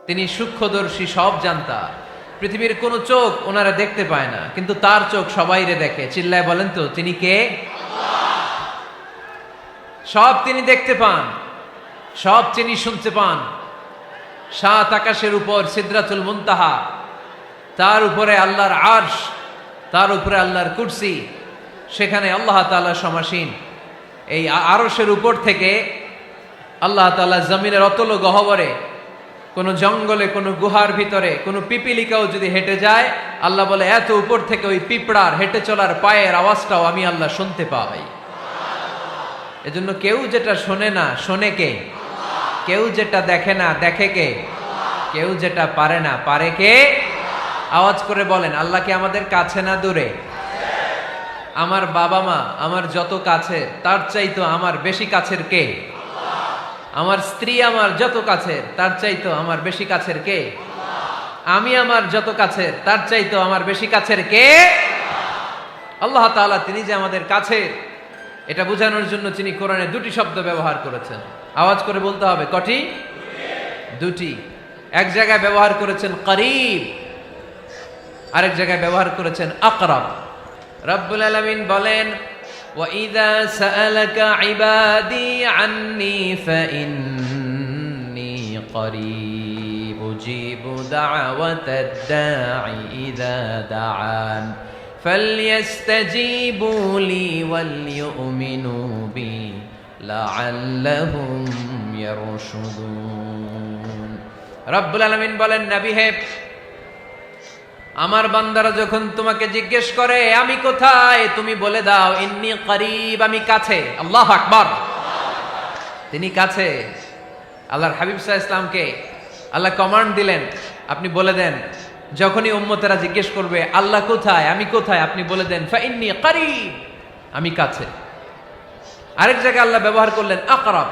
তিনি সূক্ষ্মদর্শী, সব জানতা। পৃথিবীর কোনো চোখ ওনারা দেখতে পায় না, কিন্তু তার চোখ সবাইরে দেখে। চিল্লায় বলেন তো তিনি কে? সব তিনি দেখতে পান, সব তিনি শুনতে পান। সাত আকাশের উপর সিদরাতুল মুনতাহা, তার উপরে আল্লাহর আরশ, তার উপরে আল্লাহর কুরসি, সেখানে আল্লাহ তাআলা সমাসীন। এই আরশের উপর থেকে আল্লাহ তাআলা জমিনের অতল গহ্বরে, কোন জঙ্গলে, কোন গুহার ভিতরে কোন পিপিলিকাও যদি হেঁটে যায়, আল্লাহ বলে এত উপর থেকে ওই পিঁপড়ার হেঁটে চলার পায়ের আওয়াজটাও আমি আল্লাহ শুনতে পাই। এজন্য কেউ যেটা শোনে না, শোনে কে? কেউ যেটা দেখে না, দেখে কে? কেউ যেটা পারে না, পারে কে? আওয়াজ করে বলেন, আল্লাহ কি আমাদের কাছে না দূরে? আমার বাবা মা আমার যত কাছে, তার চাইতো আমার বেশি কাছের কে? আমার স্ত্রী আমার যত কাছের, তার চাইতো আমার বেশি কাছের কে? আমি আমার যত কাছের, তার চাইতো আমার বেশি কাছের কে? আল্লাহ তাআলা তিনি যে আমাদের কাছের, এটা বোঝানোর জন্য তিনি কোরআনে দুটি শব্দ ব্যবহার করেছেন। আওয়াজ করে বলতে হবে, কটি? দুটি। এক জায়গায় ব্যবহার করেছেন করিব, আরেক জায়গায় ব্যবহার করেছেন আকরাব। রব্বুল আলামিন বলেন, وَإِذَا سَأَلَكَ عِبَادِي عَنِّي فَإِنِّي قَرِيبٌ أُجِيبُ دَعْوَةَ الدَّاعِ إِذَا دَعَانِ فَلْيَسْتَجِيبُوا لِي وَلْيُؤْمِنُوا بِي لَعَلَّهُمْ يَرْشُدُونَ। রব্বুল আলামিন বলেন, নবী হে, আমার বান্দারা যখন তোমাকে জিজ্ঞেস করে আমি কোথায়, তুমি বলে দাও ইন্নী করিব, আমি কাছে। আল্লাহু আকবার, তিনি কাছে। আল্লাহর হাবিব সাল্লাল্লাহু আলাইহি ওয়াসাল্লামকে আল্লাহ কমান্ড দিলেন, আপনি বলে দেন, যখনই উম্মতেরা জিজ্ঞেস করবে আল্লাহ কোথায়, আমি কোথায়, আপনি বলে দেন ফাইন্নী করিব, আমি কাছে। আরেক জায়গায় আল্লাহ ব্যবহার করলেন আকরাব,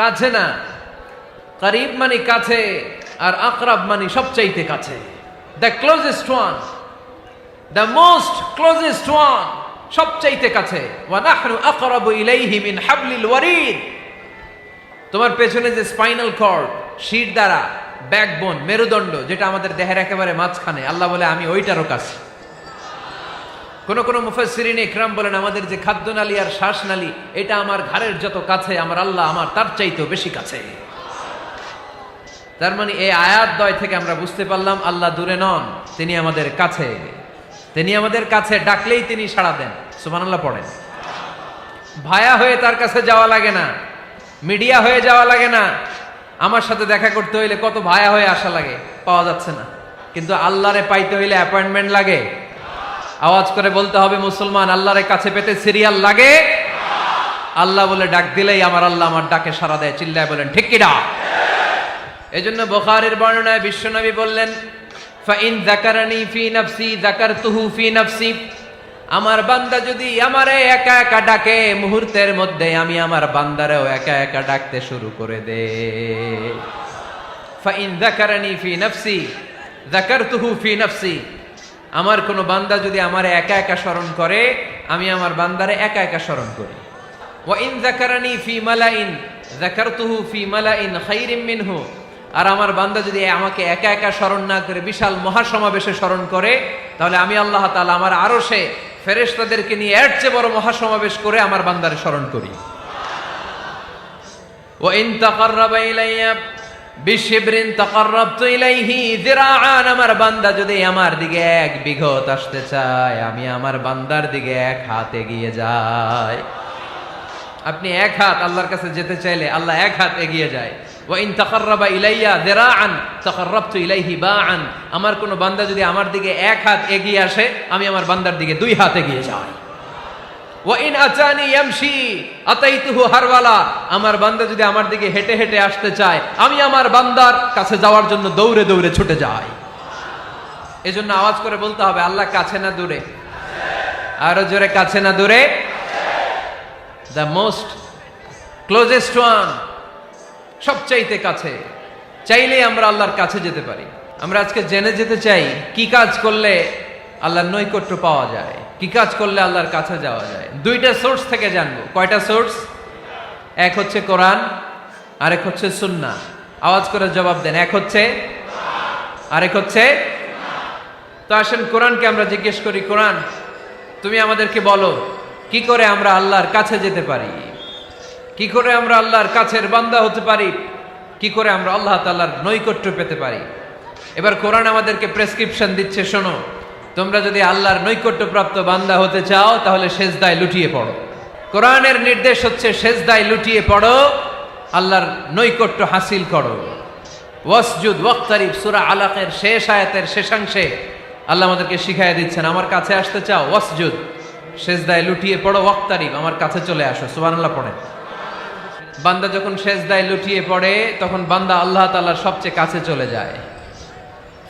কাছে না। করিব মানে কাছে, আর আকরাব মানে সবচাইতে কাছে। The closest one, the most closest one, সবচাইতে কাছে। ওয়া নাহনু আকরাবু ইলাইহি মিন হাবলিল ওয়ারিদ। তোমার পেছনে যে স্পাইনাল কর্ড, শির দ্বারা, ব্যাকবোন, মেরুদণ্ড, যেটা আমাদের দেহের একেবারে মাঝখানে, আল্লাহ বলে আমি ওইটারও কাছে। কোন কোন মুফাসসিরিন ইকরাম বলেন, আমাদের যে খাদ্যনালী আর শ্বাসনালী, এটা আমার ঘাড়ের যত কাছে, আমার আল্লাহ আমার তার চাইতেও বেশি কাছে। তার মানে এই আয়াত দ্বয় থেকে আমরা বুঝতে পারলাম আল্লাহ দূরে নন, তিনি আমাদের কাছে। তিনি আমাদের কাছে, ডাকলেই তিনি সাড়া দেন। সুবহানাল্লাহ পড়েন। ভায়া হয়ে তার কাছে যাওয়া লাগে না, মিডিয়া হয়ে যাওয়া লাগে না। আমার সাথে দেখা করতে হইলে কত ভায়া হয়ে আসা লাগে, পাওয়া যাচ্ছে না। কিন্তু আল্লাহরে পাইতে হইলে অ্যাপয়েন্টমেন্ট লাগে। আওয়াজ করে বলতে হবে মুসলমান, আল্লাহরে কাছে পেতে সিরিয়াল লাগে। আল্লাহ বলে ডাক দিলেই আমার আল্লাহ আমার ডাকে সাড়া দেয়। চিল্লায় বলেন ঠিক কিনা? এজন্য বুখারীর বর্ণনায় বিশ্বনবী বললেন, ফাইন যাকারানি ফি নাফসি যাকারতুহু ফি নাফসি। আমার বান্দা যদি আমারে একা একা ডাকে, মুহূর্তের মধ্যে আমি আমার বান্দারেও একা একা ডাকতে শুরু করে দে। ফাইন যাকারানি ফি নাফসি যাকারতুহু ফি নাফসি। আমার কোন বান্দা যদি আমারে একা একা স্মরণ করে, আমি আমার বান্দারে একা একা স্মরণ করি। ওয়া ইন যাকারানি ফি মালাইন যাকারতুহু ফি মালাইন খায়রিম মিনহু। আর আমার বান্দা যদি আমাকে একা একা স্মরণ না করে বিশাল মহাসমাবেশে স্মরণ করে, তাহলে আমি আল্লাহ তাআলা আমার আরশে ফেরেশতাদেরকে নিয়ে এর চেয়ে বড় মহাসমাবেশ করে আমার বান্দারে স্মরণ করি। ওয়া ইন তাকাররাবা ইলাইয়া বিশিবরিন তাকাররাবতু ইলাইহি যিরাআন। আমার বান্দা যদি আমার দিকে এক বিঘত আসতে চায়, আমি আমার বান্দার দিকে এক হাত এগিয়ে যাই। আপনি এক হাত আল্লাহর কাছে যেতে চাইলে আল্লাহ এক হাত এগিয়ে যায়। ওয়া ইন তাকাররাবা ইলাইয়া যিরাআন তাকাররাবতু ইলাইহি বাআন। আমার কোন বান্দা যদি আমার দিকে এক হাত এগিয়ে আসে, আমি আমার বান্দার দিকে দুই হাত এগিয়ে যাই। ওয়া ইন আতানি ইয়ামশি আতাইতুহু হারওয়ালা। আমার বান্দা যদি আমার দিকে হেঁটে হেঁটে আসতে চায়, আমি আমার বান্দার কাছে যাওয়ার জন্য দৌড়ে দৌড়ে ছুটে যাই। এজন্য আওয়াজ করে বলতে হবে আল্লাহ কাছে না দূরে? আরো জোরে, কাছে না দূরে? দ্য মোস্ট ক্লোজেস্ট ওয়ান, সবচাইতে কাছে। চাইলেই আমরা আল্লাহর কাছে যেতে পারি। আমরা আজকে জেনে যেতে চাই কি কাজ করলে আল্লাহর নৈকট্য পাওয়া যায়, কি কাজ করলে আল্লাহর কাছে যাওয়া যায়। দুইটা সোর্স থেকে জানবো। কয়টা সোর্স? এক হচ্ছে কোরআন, আরেক হচ্ছে সুন্নাহ। আওয়াজ করে জবাব দেন। এক হচ্ছে, আরেক হচ্ছে। তো আসেন কোরআনকে আমরা জিজ্ঞেস করি, কোরআন তুমি আমাদেরকে বলো কি করে আমরা আল্লাহর কাছে যেতে পারি, কি করে আমরা আল্লাহর কাছের বান্দা হতে পারি, কি করে আমরা আল্লাহ তাআলার নৈকট্য পেতে পারি। এবার কোরআন আমাদেরকে প্রেসক্রিপশন দিচ্ছে, শোনো, তোমরা যদি আল্লাহর নৈকট্যপ্রাপ্ত বান্দা হতে চাও তাহলে সেজদায় লুটিয়ে পড়ো। কোরআনের নির্দেশ হচ্ছে সেজদায় লুটিয়ে পড়ো, আল্লাহর নৈকট্য হাসিল করো। ওয়াসজুদ ওয়াক্তারিব, সূরা আলাকের শেষ আয়াতের শেষাংশে আল্লাহ আমাদেরকে শিখাইয়া দিচ্ছেন, আমার কাছে আসতে চাও, ওয়াসজুদ, সেজদায় লুটিয়ে পড়ো, ওয়াক্তারিব, আমার কাছে চলে আসো। সুবহানাল্লাহ পড়েন। বান্দা যখন সেজদায় লুটিয়ে পড়ে তখন বান্দা আল্লাহ তাআলার সবচেয়ে কাছে চলে যায়।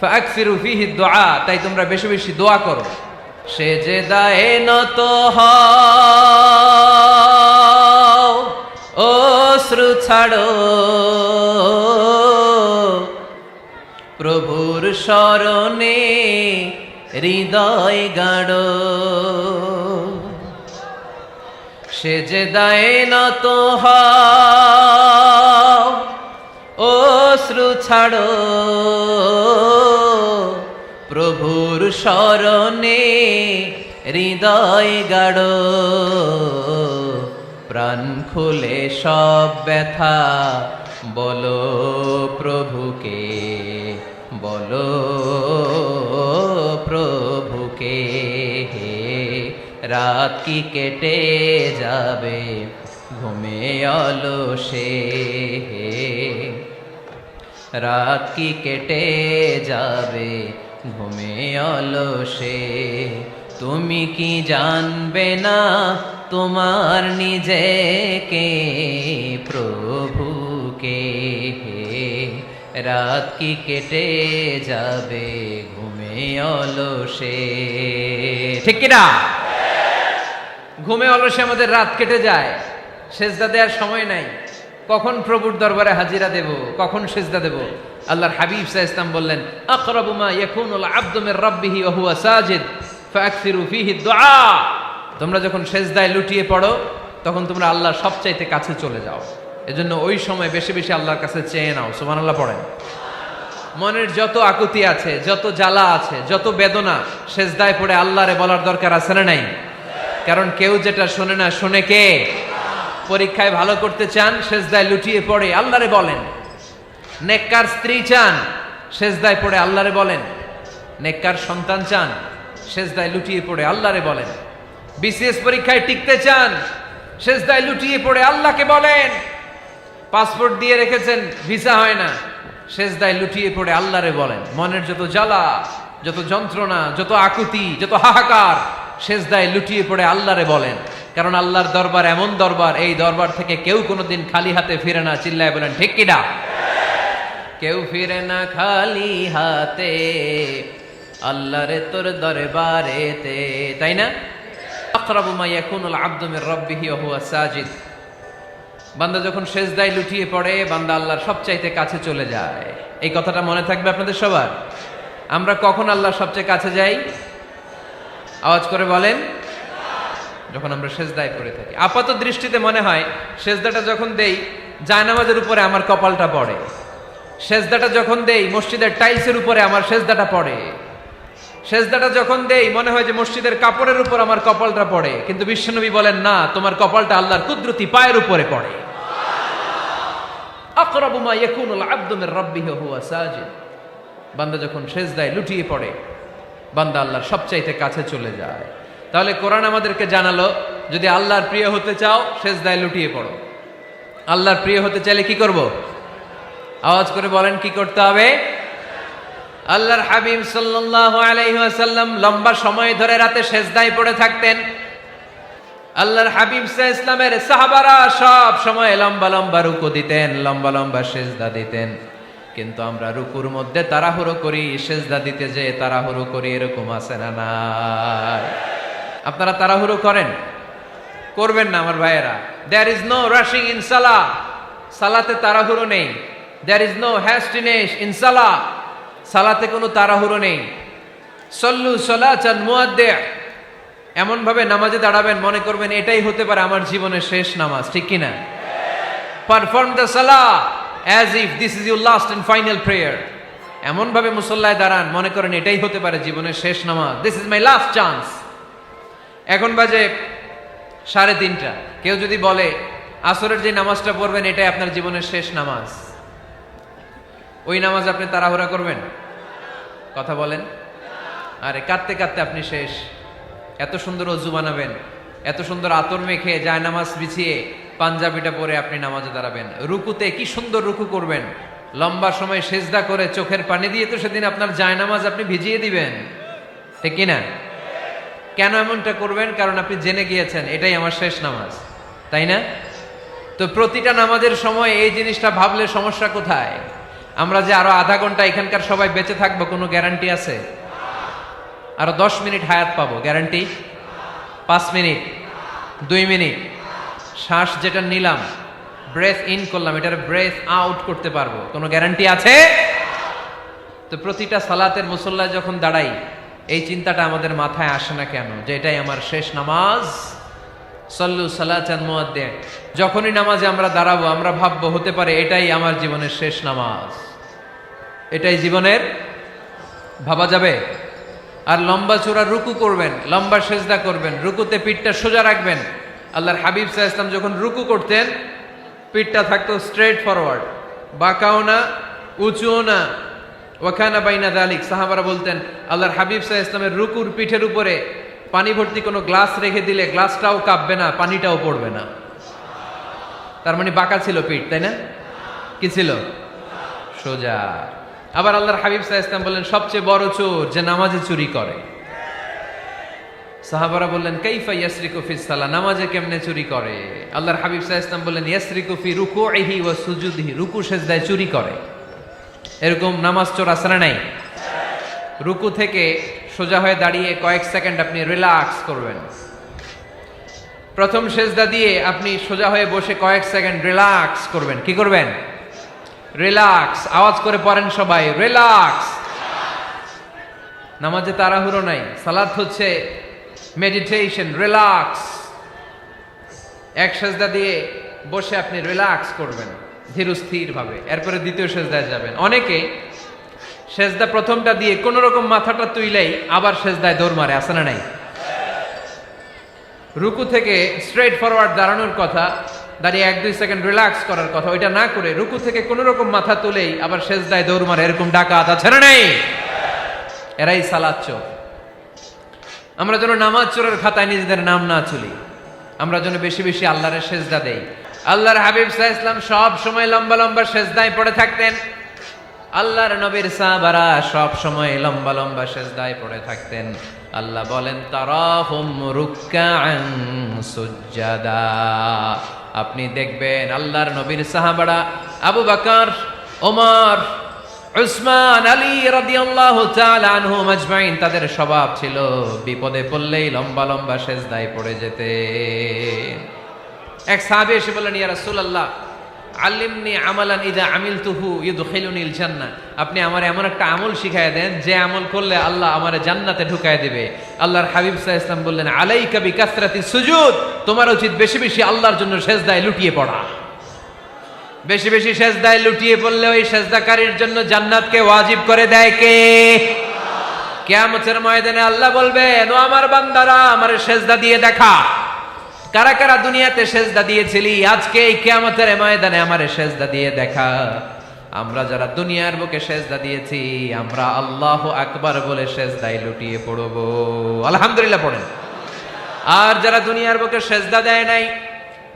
ফাকসিরু ফিহি দুআ, তাই তোমরা বেশি বেশি দোয়া করো। সেজদায় নত হও, অশ্রু ছাড়ো, প্রভুর শরণে হৃদয় গাড়ো। সেজদায় নত হও, অশ্রু ছাড়ো, প্রভুর শরণে হৃদয় গাড়ো। প্রাণ খুলে সব ব্যথা বলো প্রভুকে, বলো প্রভুকে। রাত কি কেটে যাবে ঘুমে অলসে, রাত কি কেটে যাবে ঘুমে অলসে। তুমি কি জানবে না তোমার নিজেকে, প্রভুকে। রাত কি কেটে যাবে ঘুমে অলসে। ঠিক কিনা? ঘুমে অলসে আমাদের রাত কেটে যায়, সেজদা দেওয়ার সময় নাই। কখন প্রভুর দরবারে হাজিরা দেব, কখন সেজদা দেব? আল্লাহর হাবিব সাল্লাল্লাহু আলাইহি ওয়াসাল্লাম বললেন, আকরাবু মা ইয়াকুনুল আবদু মির রাব্বিহি ওয়া হুয়া সাজিদ ফাকসিরু ফিহি দুআ। তোমরা যখন সেজদায় লুটিয়ে পড়ো তখন তোমরা আল্লাহর সবচাইতে কাছে চলে যাও। এজন্য ওই সময় বেশি বেশি আল্লাহর কাছে চেয়ে নাও। সুবহানাল্লাহ পড়েন। মনের যত আকুতি আছে, যত জ্বালা আছে, যত বেদনা, সেজদায় পড়ে আল্লাহরে বলার দরকার আছে না নাই? কারণ কেউ যেটা শোনে না, শোনে কে? পরীক্ষায় ভালো করতে চান, সেজদায় লুটিয়ে পড়ে আল্লাহরে বলেন। নেককার স্ত্রী চান, সেজদায় পড়ে আল্লাহরে বলেন। নেককার সন্তান চান, সেজদায় লুটিয়ে পড়ে আল্লাহরে বলেন। বিসিএস পরীক্ষায় টিকতে চান, সেজদায় লুটিয়ে পড়ে আল্লাহকে বলেন। পাসপোর্ট দিয়ে রেখেছেন, ভিসা হয় না, সেজদায় লুটিয়ে পড়ে আল্লাহরে বলেন। মনের যত জ্বালা, যত যন্ত্রণা, যত আকুতি, যত হাহাকার, সেজদায় লুটিয়ে পড়ে আল্লাহরে বলেন। কারণ আল্লাহর দরবার এমন দরবার, এই দরবার থেকে কেউ কোনোদিন খালি হাতে ফিরে না। চিল্লায় বলেন ঠিক কিনা? কেউ ফিরে না খালি হাতে আল্লাহরে তোর দরবারেতে, তাই না? আকরাবু মা ইয়াকুনুল আবদু মির রাব্বিহি ওয়া হুয়া সাজিদ। বান্দা যখন সেজদায় লুটিয়ে পড়ে, বান্দা আল্লাহর সবচাইতে কাছে চলে যায়। এই কথাটা মনে থাকবে আপনাদের সবার। আমরা কখন আল্লাহর সবচেয়ে কাছে যাই? আওয়াজ করে বলেন, যখন আমরা সেজদায় পড়ে থাকি। আপাত দৃষ্টিতে মনে হয় সেজদাটা যখন দেই জায়নামাজের উপরে আমার কপালটা পড়ে, সেজদাটা যখন দেই মসজিদের টাইলসের উপরে আমার সেজদাটা পড়ে, সেজদাটা যখন দেই মনে হয় যে মসজিদের কাপড়ের উপর আমার কপালটা পড়ে। কিন্তু বিশ্বনবী বলেন, না, তোমার কপালটা আল্লাহর কুদরতি পায়ের উপরে পড়ে। আকরাবু মা ইয়াকুনুল আবদু মির রাব্বিহি ওয়া হুয়া সাজিদ। বান্দা যখন সেজদায় লুটিয়ে পড়ে, বান্দা আল্লাহর সবচাইতে কাছে চলে যায়। তাহলে কোরআন আমাদেরকে জানালো, যদি আল্লাহর প্রিয় হতে চাও সেজদায় লুটিয়ে পড়ো। আল্লাহর প্রিয় হতে চাইলে কি করব? আওয়াজ করে বলেন, কি করতে হবে? আল্লাহর হাবিব সাল্লাল্লাহু আলাইহি ওয়াসাল্লাম লম্বা সময় ধরে রাতে সেজদায় পড়ে থাকতেন। আল্লাহর হাবিব সাল্লাল্লাহু আলাইহি ওয়াসাল্লামের সাহাবারা সব সময় লম্বা লম্বা রুকু দিতেন, লম্বা লম্বা সেজদা দিতেন। কিন্তু আমরা রুকুর মধ্যে তাড়াহুড়ো করি, সেজদা দিতে যে তাড়াহুড়ো করি, এরকম আছে না নাই? আপনারা তাড়াহুড়ো করেন? করবেন না আমার ভাইয়েরা। There is no rushing in সালাহ। সালাতে তাড়াহুড়ো নেই। There is no hastiness in সালাহ। সালাতে কোনো তাড়াহুড়ো নেই। সল্লু সালাতান মুআদ্দি'। এমন ভাবে নামাজে দাঁড়াবেন মনে করবেন এটাই হতে পারে আমার জীবনের শেষ নামাজ, ঠিক কিনা? Perform the Salah as if this is your last and final prayer. এমন ভাবে মুসল্লায় দাঁড়ান মনে করেন এটাই হতে পারে জীবনের শেষ নামাজ, this is my last chance. এখন বাজে 3:30। কেউ যদি বলে আসরের যে নামাজটা পড়বেন এটাই আপনার জীবনের শেষ নামাজ, ওই নামাজ আপনি তাড়াহুড়া করবেন? কথা বলেন। আরে কাঁদতে কাঁদতে আপনি শেষ। এত সুন্দর অজু বানাবেন, এত সুন্দর আতর মেখে যায় নামাজ বিছিয়ে পাঞ্জাবিটা পরে আপনি নামাজে দাঁড়াবেন, রুকুতে কি সুন্দর রুকু করবেন, লম্বা সময় সেজদা করে চোখের পানি দিয়ে তো সেদিন আপনার জায়নামাজ আপনি ভিজিয়ে দিবেন, ঠিক কিনা? কেন এমনটা করবেন? কারণ আপনি জেনে গিয়েছেন এটাই আমার শেষ নামাজ, তাই না? তো প্রতিটা নামাজের সময় এই জিনিসটা ভাবলে সমস্যা কোথায়? আমরা যে আরো আধা ঘন্টা এখানকার সবাই বেঁচে থাকবো কোনো গ্যারান্টি আছে? আরো 10 মিনিট হায়াত পাবো, গ্যারান্টি? 5 মিনিট, 2 মিনিট, শ্বাস যেটা নিলাম, ব্রেথ ইন করলাম, এটার ব্রেথ আউট করতে পারবো, কোনো গ্যারান্টি আছে? তো প্রতিটা সালাতের মুসল্লায় যখন দাঁড়াই এই চিন্তাটা আমাদের মাথায় আসে না কেন যে এটাই আমার শেষ নামাজ? সল্লু সালাতান মুআদ্দিন। যখনই নামাজে আমরা দাঁড়াবো আমরা ভাববো হতে পারে এটাই আমার জীবনের শেষ নামাজ, এটাই জীবনের, ভাবা যাবে? আর লম্বা চূড়া রুকু করবেন, লম্বা সেজদা করবেন, রুকুতে পিঠটা সোজা রাখবেন। আল্লাহর হাবিব সাল্লাল্লাহু আলাইহি ওয়াসাল্লাম যখন রুকু করতেন পিঠটা থাকতো স্ট্রেট ফরওয়ার্ড, বাঁকাও না উঁচুও না, ওয়াকানা বাইনা যালিক। সাহাবারা বলতেন আল্লাহর হাবিব সাল্লাল্লাহু আলাইহি ওয়াসাল্লামের রুকুর পিঠের উপরে পানি ভর্তি কোনো গ্লাস রেখে দিলে গ্লাসটাও কাঁপবে না, পানিটাও পড়বে না। তার মানে বাঁকা ছিল পিঠ, তাই না? কি ছিল? সোজা। আবার আল্লাহর হাবিব সাল্লাল্লাহু আলাইহি ওয়াসাল্লাম বললেন সবচেয়ে বড় চোর যে নামাজে চুরি করে। সাহাবারা বললেন কাইফা ইয়াসরিকু ফিস সালাহ, নামাজে কেমনে চুরি করে? আল্লাহর হাবিব সাল্লাল্লাহু আলাইহি ওয়াসাল্লাম বললেন ইয়াসরিকু ফি রুকুইহি ওয়া সুজুদিহি, রুকু সেজদায় চুরি করে। এরকম নামাজ চোর আছে না নাই? রুকু থেকে সোজা হয়ে দাঁড়িয়ে কয়েক সেকেন্ড আপনি রিল্যাক্স করবেন। প্রথম সেজদা দিয়ে আপনি সোজা হয়ে বসে কয়েক সেকেন্ড রিল্যাক্স করবেন। কি করবেন? রিল্যাক্স। আওয়াজ করে পড়েন সবাই, রিল্যাক্স। নামাজে তাড়াহুড়ো নাই, সালাত হচ্ছে মেডিটেশন, রিল্যাক্স। এক সেজদা দিয়ে বসে আপনি রিল্যাক্স করবেন ধীরস্থির ভাবে, এরপরে দ্বিতীয় সেজদায় যাবেন। অনেকে সেজদা প্রথমটা দিয়ে কোন রকম মাথাটা তুইলেই আবার সেজদায় দৌড় মারে, আছে না নাই? রুকু থেকে স্ট্রেট ফরওয়ার্ড দাঁড়ানোর কথা, দাঁড়িয়ে 1-2 সেকেন্ড রিল্যাক্স করার কথা, ওইটা না করে রুকু থেকে কোন রকম মাথা তুলেই আবার সেজদায় দৌড় মারে, এরকম ডাকাত আছে না নাই? এরাই সালাত চোর। আমরা যেন নামাজ চোরের খাতায় নিজেদের নাম না তুলি, আমরা যেন বেশি বেশি আল্লাহর সেজদা দেই। আল্লাহর হাবিব সাল্লাল্লাহু আলাইহি ওয়াসাল্লাম সব সময় লম্বা লম্বা সেজদায় পড়ে থাকতেন। আল্লাহর নবীর সাহাবারা সব সময় লম্বা লম্বা সেজদায় পড়ে থাকতেন। আল্লাহ বলেন তারাহুম রুকআন সুজদা। আপনি দেখবেন আল্লাহর নবীর সাহাবারা আবু বকর, ওমর, উসমান, আলী রাদিয়াল্লাহু তাআলা আনহুম আজমাইন, তাদের স্বভাব ছিল বিপদে পড়লেই লম্বা লম্বা সেজদায় পড়ে যেতেন। এক সাহাবী এসে বললেন ইয়া রাসূলুল্লাহ আল্লিমনি আমালান ইযা আমিলতুহু ইউদখিলুনিল জান্নাহ, আপনি আমার এমন একটা আমল শিখায় দেন যে আমল করলে আল্লাহ আমারে জান্নাতে ঢুকায় দিবে। আল্লাহর হাবিব সাল্লাল্লাহু আলাইহি ওয়াসাল্লাম বললেন আলাইকা বিকাসরাতিস সুজুদ, তোমার উচিত বেশি বেশি আল্লাহর জন্য সেজদায় লুটিয়ে পড়া। বেশি বেশি সেজদায় লুটিয়ে পড়লে ওই সেজদাকারীর জন্য জান্নাতকে ওয়াজিব করে দেয় কে? কিয়ামতের ময়দানে আল্লাহ বলবেন ও আমার বান্দারা আমারে সেজদা দিয়ে দেখা, কারা কারা দুনিয়াতে সেজদা দিয়েছিলি, আজকে এই কিয়ামতের ময়দানে আমারে সেজদা দিয়ে দেখা। আমরা যারা দুনিয়ার বুকে সেজদা দিয়েছি আমরা আল্লাহু আকবার বলে সেজদায় লুটিয়ে পড়ব, আলহামদুলিল্লাহ পড়েন। আর যারা দুনিয়ার বুকে সেজদা দেয় নাই,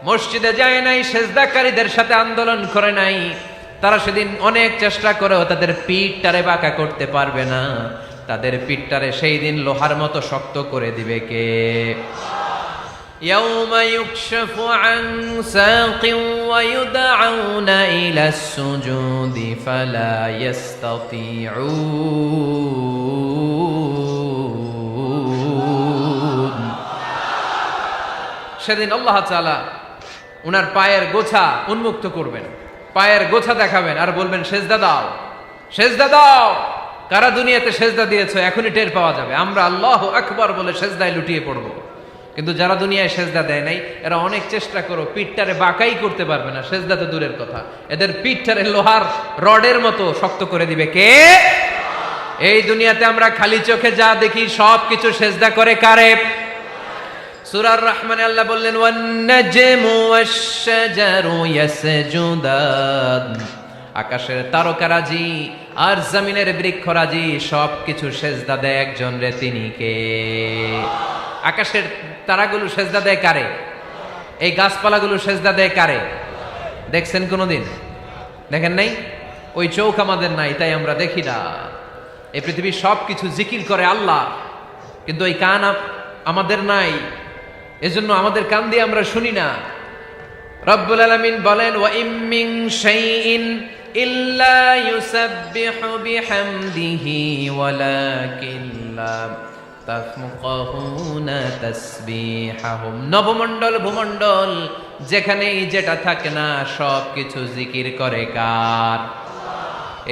মসজিদে যায় নাই, সেজদাকারীদের সাথে আন্দোলন করে নাই, তারা সেদিন অনেক চেষ্টা করেও তাদের পিঠটারে বাঁকা করতে পারবে না। তাদের পিঠটারে সেই দিন লোহার মতো শক্ত করে দিবে কে? يوم يكشف عن ساق ويدعون إلى السجود فلا يستطيعون। সেদিন আল্লাহ তাআলা উনার পায়ের গোছা উন্মুক্ত করবেন, পায়ের গোছা দেখাবেন আর বলবেন সেজদা দাও, সেজদা দাও। কারা দুনিয়াতে সেজদা দিয়েছো এখনই টের পাওয়া যাবে। আমরা আল্লাহু আকবার বলে সেজদায় লুটিয়ে পড়ব। কিন্তু যারা দুনিয়ায় সেজদা দেয় নাই এরা অনেক চেষ্টা করো পিঠটারে বাঁকাই করতে পারবে না, সেজদা তো দূরের কথা, এদের পিঠটারে লোহার রডের মতো শক্ত করে দিবে কে? এই দুনিয়াতে আমরা খালি চোখে যা দেখি সব কিছু সেজদা করে কারে? সূরা আর-রহমানে আল্লাহ বললেন ওয়ান নাজমু ওয়াশ-শাজারু ইয়াসজুদান, আকাশের তারকারাজি আর জমিনের বৃক্ষরাজি সব কিছু সেজদা দেয় একজন রে, তিনি কে? আকাশের তারাগুলো সেজদা দেয় কারে? এই গাছপালাগুলো সেজদা দেয় কারে? দেখছেন কোনোদিন? দেখেন নাই? ওই চোখ আমাদের নাই তাই আমরা দেখি না। এই পৃথিবীর সব কিছু জিকির করে আল্লাহ, কিন্তু ওই কান আমাদের নাই, এজন্য আমাদের কান দিয়ে আমরা শুনি না। রব্বুল আলামিন বলেন ওয়া ইম মিন শাইইন ইল্লা ইউসাব্বিহু বিহামদিহি ওয়ালাকিন লা তাফকাহুনা তাসবিহাহুম। নবমণ্ডল ভূমণ্ডল যেখানেই যেটা থাকে না সব কিছু জিকির করে কার?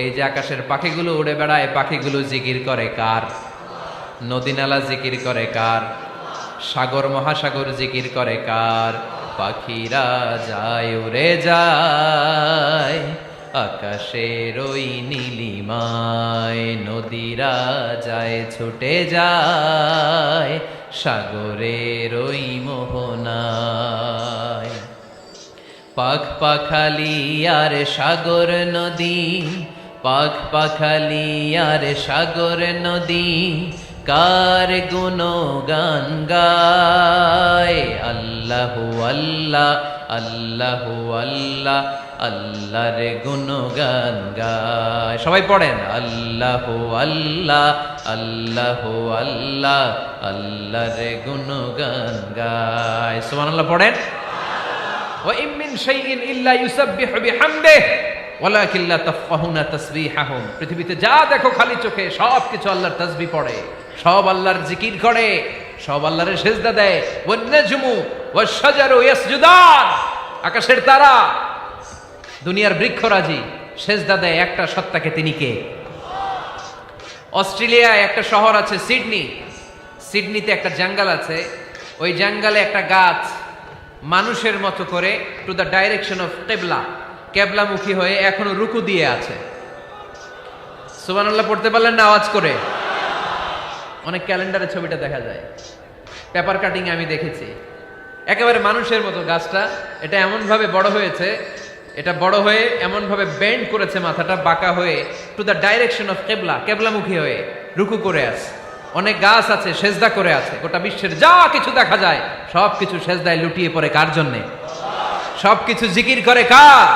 এই যে আকাশের পাখিগুলো উড়ে বেড়ায়, পাখিগুলো জিকির করে কার? নদী নালা জিকির করে কার? সাগর মহাসাগর জিকির করে কার? পাখিরা যায় উড়ে যায় আকাশের ওই নীলিমায়, নদীরা যায় ছুটে যায় সাগরের ওই মোহনায়। পাখ পাখালি আর সাগর নদী, পাখ পাখালি আর সাগর নদী কার গুণগান গায়? আল্লাহু আল্লাহ আল্লাহু আল্লাহ আল্লাহর গুণগান গায়। সবাই পড়েন আল্লাহু আল্লাহ আল্লাহু আল্লাহ আল্লাহর গুণগান গায়। সুবহানাল্লাহ পড়েন। ওয়া ইম মিন শাইইন ইল্লা ইউসাব্বিহু বিহামদিহি ওয়ালাকিন লা তাফকাহুনা তাসবিহাহুম। পৃথিবীতে যা দেখো খালি চোখে সব কিছু আল্লাহর তাসবিহ পড়ে, সব আল্লাহর জিকির করে, সব আল্লাহর সেজদা দেয়। ওয়ান নাজমু ওয়াশ-শাজারু ইয়াসজুদান, আকাশের তারা দুনিয়ার বৃক্ষরাজি সেজদা দেয় একটা সত্তাকে, তিনি কে? অস্ট্রেলিয়ায় একটা শহর আছে সিডনি, সিডনিতে একটা জঙ্গল আছে, ওই জঙ্গলে একটা গাছ মানুষের মতো করে টু দ্য ডাইরেকশন অফ কিবলা, কেবলামুখী হয়ে এখনো রুকু দিয়ে আছে। সুবহানাল্লাহ পড়তে পারলেন না আওয়াজ করে? অনেক ক্যালেন্ডারে ছবিটা দেখা যায়, পেপার কাটিং আমি দেখেছি, একেবারে মানুষের মতো গাছটা। এটা এমন ভাবে বড় হয়েছে, এটা বড় হয়ে এমন ভাবে বেন্ড করেছে মাথাটা বাঁকা হয়ে টু দ্য ডাইরেকশন অফ কিবলা, কেবলামুখী হয়ে রুকু করে আছে। অনেক গাছ আছে সেজদা করে আছে। গোটা বিশ্বের যা কিছু দেখা যায় সব কিছু সেজদায় লুটিয়ে পড়ে কার জন্যে? সব কিছু জিকির করে কার?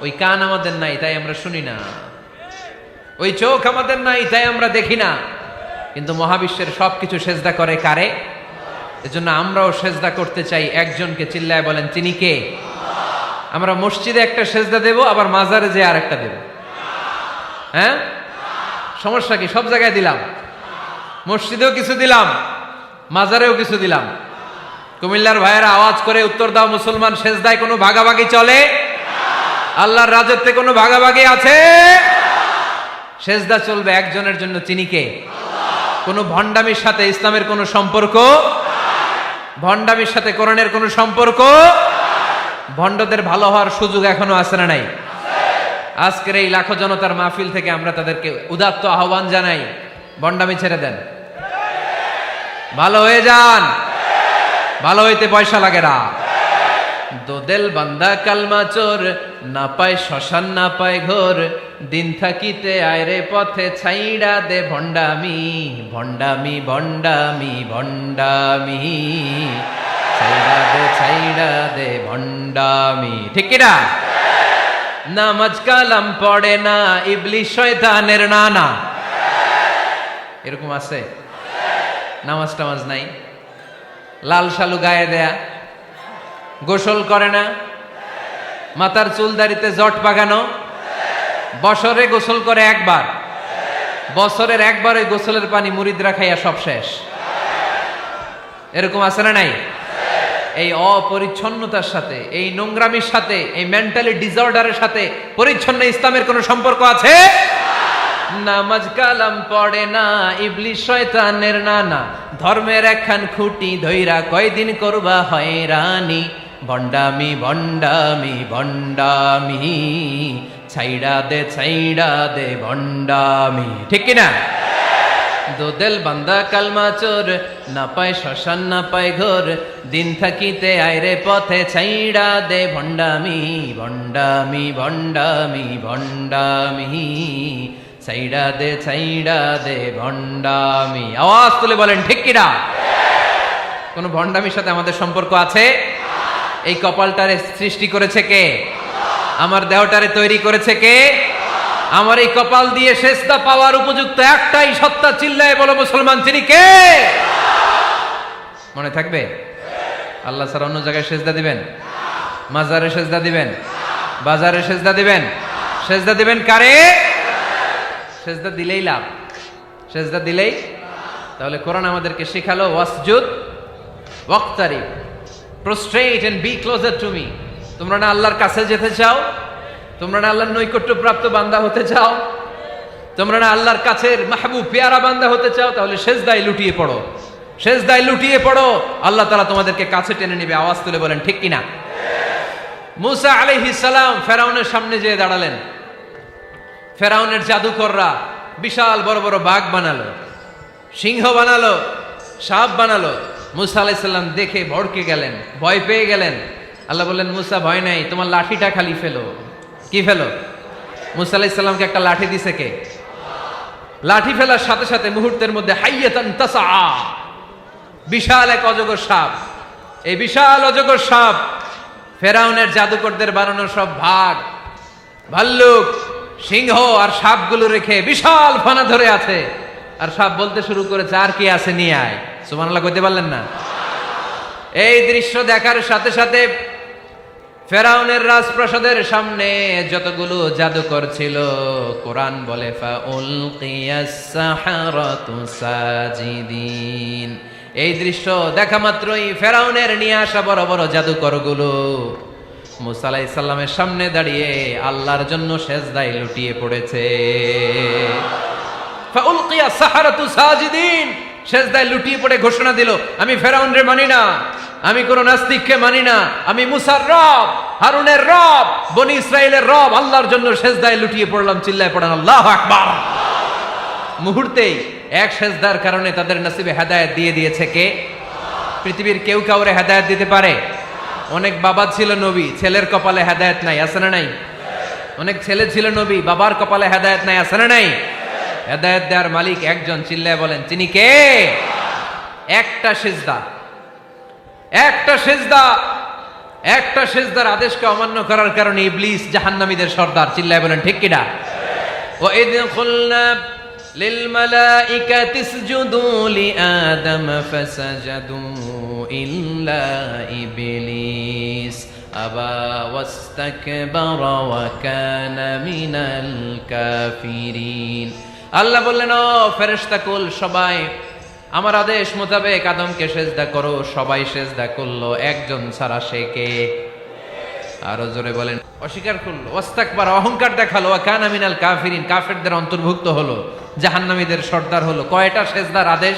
ওই কান আমাদের নাই তাই আমরা শুনি না, ওই চোখ আমাদের নাই তাই আমরা দেখি না, কিন্তু মহাবিশ্বের সবকিছু সেজদা করে কারে? এজন্য আমরাও সেজদা করতে চাই একজনকে, চিল্লায় বলেন তিনি কে? আমরা মসজিদে একটা সেজদা দেব, আবার মাজারে যে আর একটা দেব। হ্যাঁ, সমস্যা কি? সব জায়গায় দিলাম, মসজিদেও কিছু দিলাম, মাজারেও কিছু দিলাম। কুমিল্লার ভাইয়েরা আওয়াজ করে উত্তর দাও, মুসলমান সেজদায় কোনো ভাগাভাগি চলে? আল্লাহর রাজত্বে কোনো ভাগাভাগি আছে? সেজদা চলবে একজনের জন্য, তিনি কে? কোনো ভণ্ডামির সাথে ইসলামের কোনো সম্পর্ক, ভণ্ডামির সাথে কোরআনের কোনো সম্পর্ক। ভণ্ডদের ভালো হওয়ার সুযোগ এখনো আছে না নাই? আজকের এই লাখো জনতার মাহফিল থেকে আমরা তাদেরকে উদাত্ত আহ্বান জানাই, ভণ্ডামি ছেড়ে দেন, ভালো হয়ে যান। ভালো হইতে পয়সা লাগে না। দোদেল বান্দা কালমা চোর, না পায় শ্মশান না পায় ঘোর, দিন থাকিতে আয়রে পথে ছাইড়া দে ভণ্ডামি, ভণ্ডামি ভণ্ডামি ভণ্ডামি, ছাইড়া দে ভণ্ডামি। ঠিক কিনা? নামাজ কালাম পড়ে না, ইবলিশ শয়তানের নানা। এরকম আছে? নামাজ টামাজ নাই, লাল শালু গায়ে দেয়া, গোসল করে না, মাথার চুল দাড়িতে জট পাকানো, বছরে গোসল করে একবার, বছরের একবার ওই গোসলের পানি মুরিদরা খাইয়া সব শেষ। এরকম আছে না নাই? এই অপরিচ্ছন্নতার সাথে, এই নোংরামির সাথে, এই মেন্টালি ডিসঅর্ডারের সাথে পরিচ্ছন্ন ইসলামের কোনো সম্পর্ক আছে? নামাজ কালাম পড়ে না, ইবলিস শয়তানের নানা, ধর্মের একখান খুঁটি ধইরা কয়দিন করবা হয়রানি, ভণ্ডামি ভণ্ডামি ভণ্ডামি, ছাইড়া দে ভণ্ডামি। ঠিক কিনা? দোদেল বান্দা কালমা চোর, না পায় শ্মশান না পায় ঘোর, দিন থাকিতে আইরে পথে ছাইড়া দে ভণ্ডামি ভণ্ডামি ভণ্ডামি ভণ্ডামি, ছাইড়া দে ভণ্ডামি। আওয়াজ তুলে বলেন ঠিক কিনা? কোন ভণ্ডামির সাথে আমাদের সম্পর্ক আছে? এই কপালটারে সৃষ্টি করেছে কে? আমার দেহটারে তৈরি করেছে কে? আমার এই কপাল দিয়ে সেজদা পাওয়ার উপযুক্ত একটাই সত্তা, চিল্লায় বলো মুসলমান, তিনি কে? মনে থাকবে? আল্লাহ ছাড়া অন্য জায়গায় সেজদা দিবেন? মাজারে সেজদা দিবেন? বাজারে সেজদা দিবেন? সেজদা দিবেন কারে? সেজদা দিলেই লাভ, সেজদা দিলেই। তাহলে কোরআন আমাদেরকে শেখালো ওয়াসজুদ ওয়াক্তারিব, prostrate and be closer to me. তোমরা না আল্লাহর কাছে যেতে চাও? তোমরা না আল্লাহর নৈকট্য প্রাপ্ত বান্দা হতে চাও? তোমরা না আল্লাহর কাছের মাহবুব পেয়ারা বান্দা হতে চাও? তাহলে সেজদায় লুটিয়ে পড়ো, সেজদায় লুটিয়ে পড়ো, আল্লাহ তাআলা তোমাদেরকে কাছে টেনে নেবে। আওয়াজ তুলে বলেন ঠিক কিনা? মুসা আলাইহিস সালাম ফেরাউনের সামনে যেয়ে দাঁড়ালেন। ফেরাউনের জাদুকররা বিশাল বড় বড় বাঘ বানালো, সিংহ বানালো, সাপ বানালো। মুসা আলাইহিস সালাম দেখে ভড়কে গেলেন, ভয় পেয়ে গেলেন। আল্লাহ বললেন, মুসা ভয় নাই, তোমার লাঠিটা খালি ফেলো। কি ফেলো? মুসা আলাইহিস সালামকে একটা লাঠি দিছে কে? লাঠি ফেলার সাথে সাথে মুহূর্তের মধ্যে হাইয়াতান তাসআ, বিশাল এক অজগর সাপ। এই বিশাল অজগর সাপ ফেরাউনের জাদুকরদের বানানো সব ভাগ, ভাল্লুক, সিংহ আর সাপগুলো রেখে বিশাল ফানা ধরে আছে। আর সাপ বলতে শুরু করেছে, আর কি আছে নিয়ে আয়। সুবহানাল্লাহ কইতে পারলেন না? এই দৃশ্য দেখার সাথে সাথে ফেরাউনের রাজপ্রাসাদের সামনে যতগুলো জাদুকর ছিল, কোরআন বলে ফাউলকিয়াস সাহারাতু সাজিদিন। এই দৃশ্য দেখা মাত্রই ফেরাউনের নিয়ে আসা বড় বড় জাদুকরগুলো মুসা আলাইহিস সালামের সামনে দাঁড়িয়ে আল্লাহর জন্য সেজদায় লুটিয়ে পড়েছে। ফাউলকিয়াস সাহারাতু সাজিদিন, সেজদায় লুটিয়ে পড়ে ঘোষণা দিল, আমি ফেরাউনরে মানি না, আমি কোন নাস্তিককে মানি না, আমি মুসার রব, হারুনের রব, বনি ইসরাইলের রব, আল্লাহর জন্য সেজদায় লুটিয়ে পড়লাম। চিল্লায় পড়েন আল্লাহু আকবার। মুহূর্তেই এক সেজদার কারণে তাদের নসিবে হেদায়েত দিয়ে দিয়েছে কে? পৃথিবীর কেউ কাউরে হেদায়েত দিতে পারে? অনেক বাবা ছিল নবী, ছেলের কপালে হেদায়েত নাই, আছে না নাই? অনেক ছেলে ছিল নবী, বাবার কপালে হেদায়েত নাই, আছে না নাই? হেদায়েত দেওয়ার মালিক একজন, চিল্লায় বলেন তিনি কে? একটা সিজদা, একটা সিজদা, একটা সিজদার আদেশকে অমান্য করার কারণে ইবলিস জাহান্নামীদের সর্দার। চিল্লায় বলেন ঠিক কিনা? ওয়া ইয কুলনা লিল মালাইকাতি ইসজুদু লিআদম ফাসাজাদু ইল্লা ইবলিস আবা ওয়াস্তাকবারা ওয়া কানা মিনাল কাফিরিন। আল্লাহ বললেন, ও ফেরেশতা কুল সবাই আমার আদেশ মোতাবেক আদমকে সেজদা করো। সবাই সেজদা করলো, একজন ছাড়া, সে কে? আরো জোরে বলেন। অস্বীকার করলো, ওয়াস্তাকবার, অহংকার দেখালো, ওয়া কানা মিনাল কাফিরিন, কাফেরদের অন্তর্ভুক্ত হলো, জাহান্নামীদের সর্দার হলো। কয়টা সেজদার আদেশ?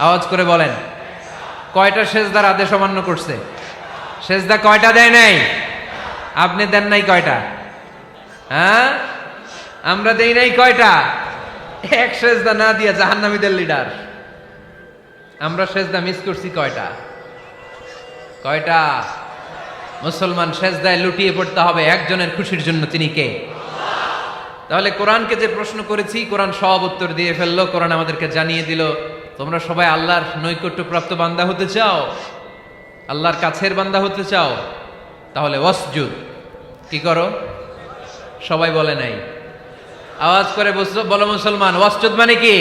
আওয়াজ করে বলেন, কয়টা সেজদার আদেশ অমান্য করছে? সেজদা কয়টা দেয় নাই? আপনি দেন নাই কয়টা? হ্যাঁ, আমরা দেই নাই কয়টা? এক সেজদা না দিয়া জাহান্নামীদের লিডার। আমরা সেজদা মিস করছি কয়টা? কয়টা? মুসলমান সেজদায় লুটিয়ে পড়তে হবে একজনের খুশির জন্য, তিনি কে? তাহলে কোরআনকে যে প্রশ্ন করেছি, কোরআন সব উত্তর দিয়ে ফেললো। কোরআন আমাদেরকে জানিয়ে দিল, তোমরা সবাই আল্লাহর নৈকট্যপ্রাপ্ত বান্দা হতে চাও, আল্লাহর কাছের বান্দা হতে চাও, তাহলে ওয়াসজুদ, কি করো? সবাই বলে নাই, আওয়াজ করে বলো মুসলমান, ওয়াসজুদ মানে কি?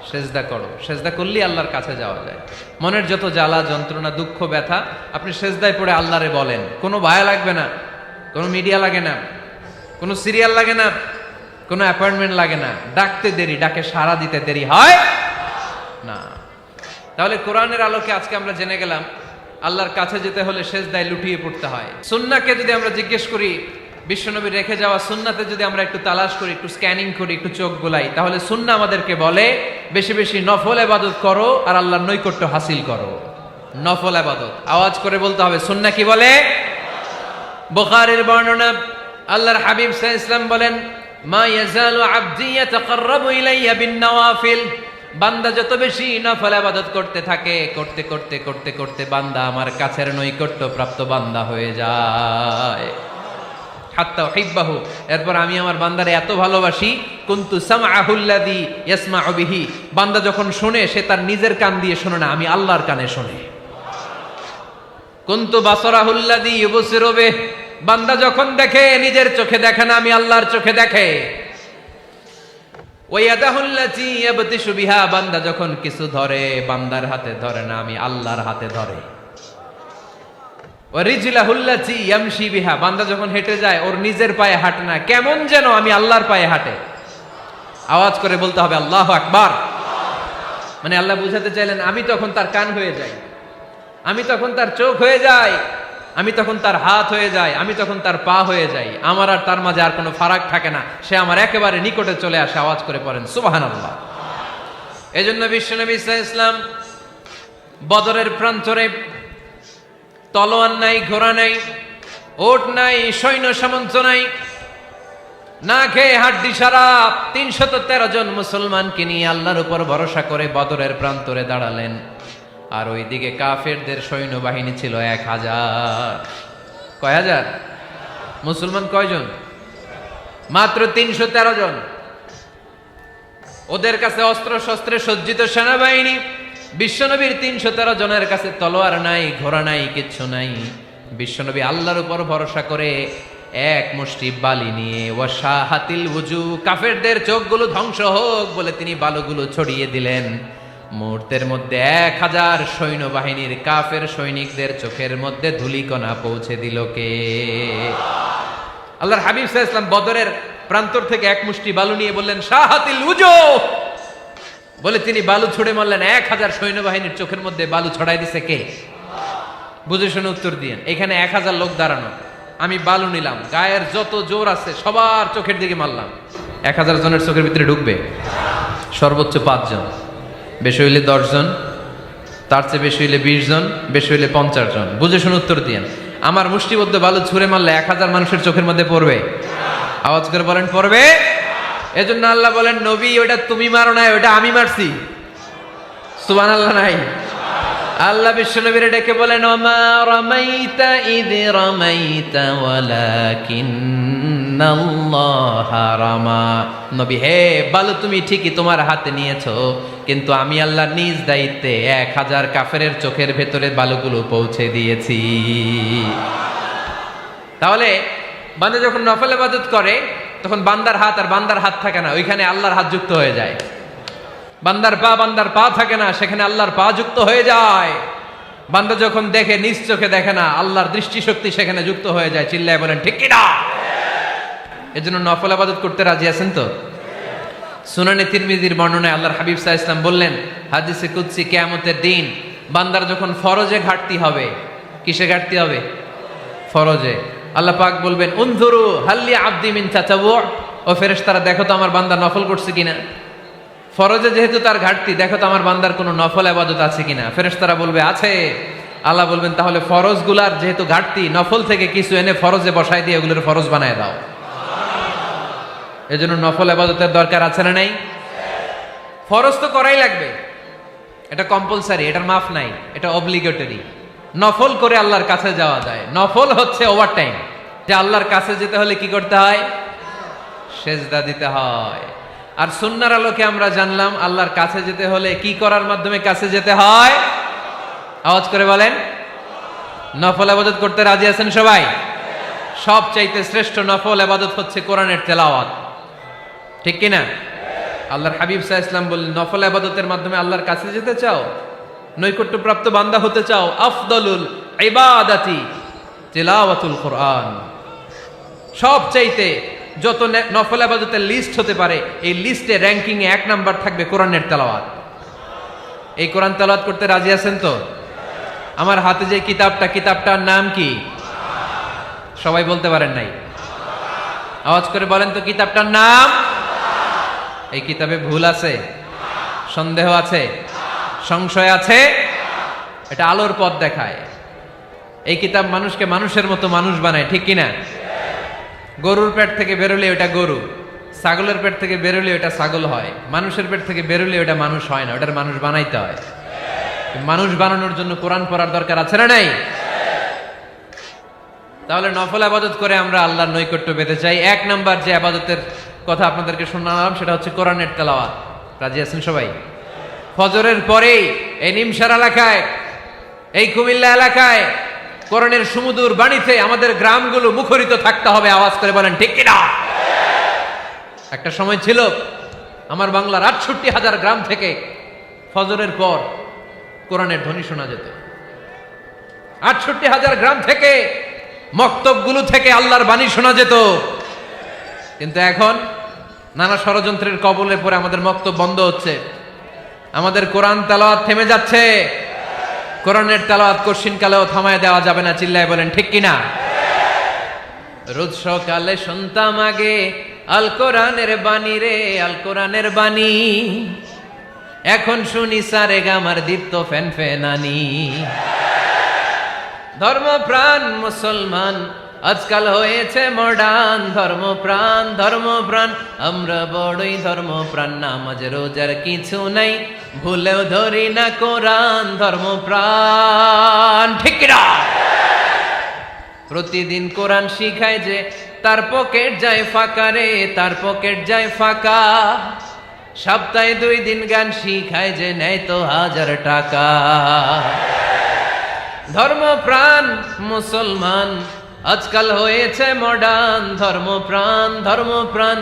সেজদা করো। সেজদা করলেই আল্লাহর কাছে যাওয়া যায়। মনের যত জ্বালা যন্ত্রণা দুঃখ ব্যথা আপনি সেজদায় পড়ে আল্লাহরে বলেন। কোনো ভায়া লাগবে না, কোনো মিডিয়া লাগে না, কোনো সিরিয়াল লাগে না, কোনো অ্যাপয়েন্টমেন্ট লাগে না। ডাকতে দেরি, ডাকে সাড়া দিতে দেরি হয় না। তাহলে কোরআনের আলোকে আজকে আমরা জেনে গেলাম আল্লাহর কাছে যেতে হলে সেজদায় লুটিয়ে পড়তে হয়। সুন্নাহকে যদি আমরা জিজ্ঞেস করি বিশ্বনবী রেখে যাওয়া সুন্নাতে যদি আমরা একটু তালাশ করি, একটু স্ক্যানিং করি, একটু চোখ গোলাই, তাহলে সুন্নাহ আমাদেরকে বলে বেশি বেশি নফল ইবাদত করো আর আল্লাহর নৈকট্য হাসিল করো। নফল ইবাদত আওয়াজ করে বলতে হবে। সুন্নাহ কি বলে? বুখারীর বর্ণনা, আল্লাহর হাবিব সাল্লাল্লাহু আলাইহি ওয়াসাল্লাম বলেন, মা ইয়াজালু আবদি ইয়াতাকাররাবু ইলাইয়া বিন নওয়াফিল, বান্দা যত বেশি নফল ইবাদত করতে থাকে, করতে করতে করতে করতে বান্দা আমার কাছের নৈকট্য প্রাপ্ত বান্দা হয়ে যায়। হাত্তা উহিব্বাহু, এরপর আমি আমার বান্দারে এত ভালোবাসি, কুনতু সামআহুল্লাযী ইয়াসমাউ বিহি, বান্দা যখন শুনে সে তার নিজের কান দিয়ে শুনে না, আমি আল্লাহর কানে শুনে। কুনতু বাসারাহুল্লাযী ইউবসিরু বিহি, বান্দা যখন দেখে নিজের চোখে দেখে না, আমি আল্লাহর চোখে দেখে। ওয়ায়াদাহুল্লাতী ইয়াবতিশু বিহা, বান্দা যখন কিছু ধরে বান্দার হাতে ধরে না, আমি আল্লাহর হাতে ধরে। ওয়ারিজলাহুল্লাতী ইয়ামশি বিহা, বান্দা যখন হেঁটে যায় ওর নিজের পায়ে হাঁটে না, কেমন যেন আমি আল্লাহর পায়ে হাঁটে। আওয়াজ করে বলতে হবে আল্লাহু আকবার। মানে আল্লাহ বুঝাতে চাইলেন আমি তখন তার কান হয়ে যাই, আমি তখন তার চোখ হয়ে যাই, আমি তখন তার হাত হয়ে যাই, আমি তখন তার পা হয়ে যাই, আমার আর তার মাঝে আর কোনো ফারাক থাকে না, সে আমার একেবারে নিকটে চলে আসে। আওয়াজ করে পড়েন সুবহানাল্লাহ। এজন্য বিশ্বনবী সাল্লাল্লাহু আলাইহি ওয়াসাল্লাম বদরের প্রান্তরে তলোয়ার নাই, ঘোড়া নাই, ওট নাই, সৈন্য সামন্ত নাই, না খেয়ে হাড্ডি সারা ৩১৩ জন মুসলমানকে নিয়ে আল্লাহর উপর ভরসা করে বদরের প্রান্তরে দাঁড়ালেন। আর ওইদিকে কাফেরদের সৈন্যবাহিনী ছিল ১,০০০। কয় হাজার? মুসলমান কয়জন? মাত্র ৩১৩ জন। ওদের কাছে অস্ত্র শস্ত্রে সজ্জিত সেনাবাহিনী, বিশ্বনবীর ৩১৩ জনের কাছে তলোয়ার নাই, ঘোড়া নাই, কিচ্ছু নাই। বিশ্বনবী আল্লাহর উপর ভরসা করে এক মুষ্টি বালি নিয়ে, ওয়াশাহাতিল ওযু, কাফেরদের চোখগুলো ধ্বংস হোক বলে তিনি বালুগুলো ছড়িয়ে দিলেন। মুহূর্তের মধ্যে ১,০০০ সৈন্যবাহিনীর কাফের সৈনিকদের চোখের মধ্যে ধূলিকণা পৌঁছে দিল কে? আল্লাহর হাবিব সাল্লাল্লাহু আলাইহি ওয়াসাল্লাম বদরের প্রান্তর থেকে এক মুষ্টি বালু নিয়ে বললেন শাহাতিল ওযু, বলে তিনি বালু ছুড়ে মারলেন। ১,০০০ সৈন্যবাহিনীর চোখের মধ্যে বালু ছড়াই দিছে কে? বুঝে শুনে উত্তর দিয়েন। এখানে ১,০০০ লোক দাঁড়ানো, আমি বালু নিলাম, গায়ের যত জোর আছে সবার চোখের দিকে মারলাম। ১,০০০ জনের চোখের ভিতরে ঢুকবে? সর্বোচ্চ ৫ জন, বেশি হইলে ১০ জন, তার চেয়ে বেশি হইলে ২০ জন, বেশি হইলে ৫০ জন। বুঝে শুনে উত্তর দিয়েন। আমার মুষ্টিবদ্ধ বালু ছুঁড়ে মারলে ১,০০০ মানুষের চোখের মধ্যে পড়বে? আওয়াজ করে বলেন পড়বে। এজন্য আল্লাহ বলেন নবী ওটা তুমি মারো নাই, ওটা আমি মারছি। সুবহানাল্লাহ নাই? আল্লাহ বিশ্বনবীরে ডেকে বলেন ওমা রামাইতা ইয রামাইতা ওয়ালাকিন্নাল্লাহা রামা। নবী হে, বালু তুমি ঠিকই তোমার হাতে নিয়েছো, কিন্তু আমি আল্লাহ নিজ দায়িত্বে ১,০০০ কাফেরের চোখের ভেতরে বালুগুলো পৌঁছে দিয়েছি। তাহলে বান্দা যখন নফল ইবাদত করে তখন বান্দার হাত আর বান্দার হাত থাকে না, ওইখানে আল্লাহর হাত যুক্ত হয়ে যায়। বান্দার পা থাকে না, সেখানে আল্লাহর পা যুক্ত হয়ে যায়। বান্দা যখন দেখে নিজ চোখে দেখে না, আল্লাহর দৃষ্টিশক্তি সেখানে যুক্ত হয়ে যায়। চিল্লায় বলেন ঠিক কি না? এজন্য নফল ইবাদত করতে রাজি আছেন তো? সুনানে তিরমিজির বর্ণনায় আল্লাহর হাবিব সাল্লাল্লাহু আলাইহি ওয়াসাল্লাম বললেন, হাদিসে কুদসি, কিয়ামতের দিন বান্দার যখন ফরজে ঘাটতি হবে, কিসে ঘাটতি হবে? ফরজে। আল্লাহ পাক বলবেন উনজুরু হাল্লি আবদি মিন তাতাওয়ু, ও ফেরেশতারা দেখো তো আমার বান্দা নফল করছে কিনা। ফরজে যেহেতু তার ঘাটতি, দেখো তো আমার বান্দার কোনো নফল ইবাদত আছে কিনা। ফেরেশতারা বলবে আছে। আল্লাহ বলবেন তাহলে ফরজগুলার যেহেতু ঘাটতি, নফল থেকে কিছু এনে ফরজে বসাই দিয়ে ওগুলোর ফরজ বানায় দাও। এজন্য নফল ইবাদতের দরকার আছে না নাই? ফরজ তো করাই লাগবে, এটা কম্পালসারি, এটার মাফ নাই, এটা অব্লিগেটরি। নফল করে আল্লাহর কাছে যাওয়া যায়। নফল হচ্ছে ওভারটাইম, যে আল্লাহর কাছে যেতে হলে কি করতে হয়? সেজদা দিতে হয়। আর সুন্নাহর আলোকে আমরা জানলাম আল্লাহর কাছে যেতে হলে কি করার মাধ্যমে কাছে যেতে হয়? আওয়াজ করে বলেন নফল ইবাদত করতে রাজি আছেন সবাই? সবচাইতে শ্রেষ্ঠ নফল ইবাদত হচ্ছে কোরআনের তেলাওয়াত, ঠিক কি না? আল্লাহর হাবিব সাল্লাল্লাহু আলাইহি ওয়াসাল্লাম বললেন নফল ইবাদতের মাধ্যমে আল্লাহর কাছে যেতে চাও, নৈকট্যপ্রাপ্ত বান্দা হতে চাও, আফদলুল ইবাদাতি তিলাওয়াতুল কোরআন। সবচাইতে যত নফল ইবাদতের লিস্ট হতে পারে, এই লিস্টে র্যাঙ্কিং এ ১ নাম্বার থাকবে কোরআনের তেলাওয়াত। এই কোরআন তেলাওয়াত করতে রাজি আছেন তো? আমার হাতে যে কিতাবটার নাম কি? সবাই বলতে পারেন নাই? আওয়াজ করে বলেন তো কিতাবটার নাম? এই কিতাবে ভুল আছে? সন্দেহ আছে? সংশয় আছে? এটা আলোর পথ দেখায়। এই কিতাব মানুষকে মানুষের মতো মানুষ বানায়, ঠিক কিনা? গরুর পেট থেকে বেরোলে ওটা গরু, ছাগলের পেট থেকে বেরোলে ওটা ছাগল হয়, মানুষের পেট থেকে বেরোলে ওটা মানুষ হয় না, ওটার মানুষ বানাইতে হয়। মানুষ বানানোর জন্য কোরআন পড়ার দরকার আছে না নাই? তাহলে নফল আবাদত করে আমরা আল্লাহর নৈকট্য পেতে চাই। এক নাম্বার যে আবাদতের কথা আপনাদেরকে শোনালাম সেটা হচ্ছে কোরআনের তেলাওয়াত। রাজি আছেন সবাই? ফজরের পরেই এই নিমসার এলাকায়, এই কুমিল্লা এলাকায় কোরআনের সুমধুর বাণীতে আমাদের গ্রামগুলো মুখরিত থাকতে হবে। আওয়াজ করে বলেন ঠিক কিনা? একটা সময় ছিল আমার বাংলার ৬৮,০০০ গ্রাম থেকে ফজরের পর কোরআনের ধ্বনি শোনা যেত। ৬৮,০০০ গ্রাম থেকে মক্তবগুলো থেকে আল্লাহর বাণী শোনা যেত। কিন্তু এখন নানা ষড়যন্ত্রের কবলে পড়ে আমাদের মক্তব বন্ধ হচ্ছে, আমাদের কোরআন তেলাওয়াত থেমে যাচ্ছে। কোরআনের তেলাওয়াত কশিনকালেও থামায় দেওয়া যাবে না। চিল্লায় বলেন ঠিক কিনা? রোজ সকালে শুনতাম আগে আল কোরআনের বাণী রে, আল কোরআনের বাণী। এখন শুনি সারে গামার দীপ্ত ফ্যান ফ্যানানি। ধর্মপ্রাণ মুসলমান আজকাল হয়েছে মডার্ন। ধর্মপ্রাণ ধর্মপ্রাণ আমরা বড়ই ধর্মপ্রাণ। নামাজ রোজার কিছু নাই, ভুলেও ধরি না কোরআন। ধর্মপ্রাণ ঠিক কিনা? প্রতিদিন কোরআন শিখায় যে তার পকেট যায় ফাঁকা রে, তার পকেট যায় ফাঁকা। সপ্তাহে 2 দিন গান শিখায় যে নেয় তো 1000 টাকা। ধর্মপ্রাণ মুসলমান আজকাল হয়েছে মডার্ন। ধর্মপ্রাণ ধর্মপ্রাণ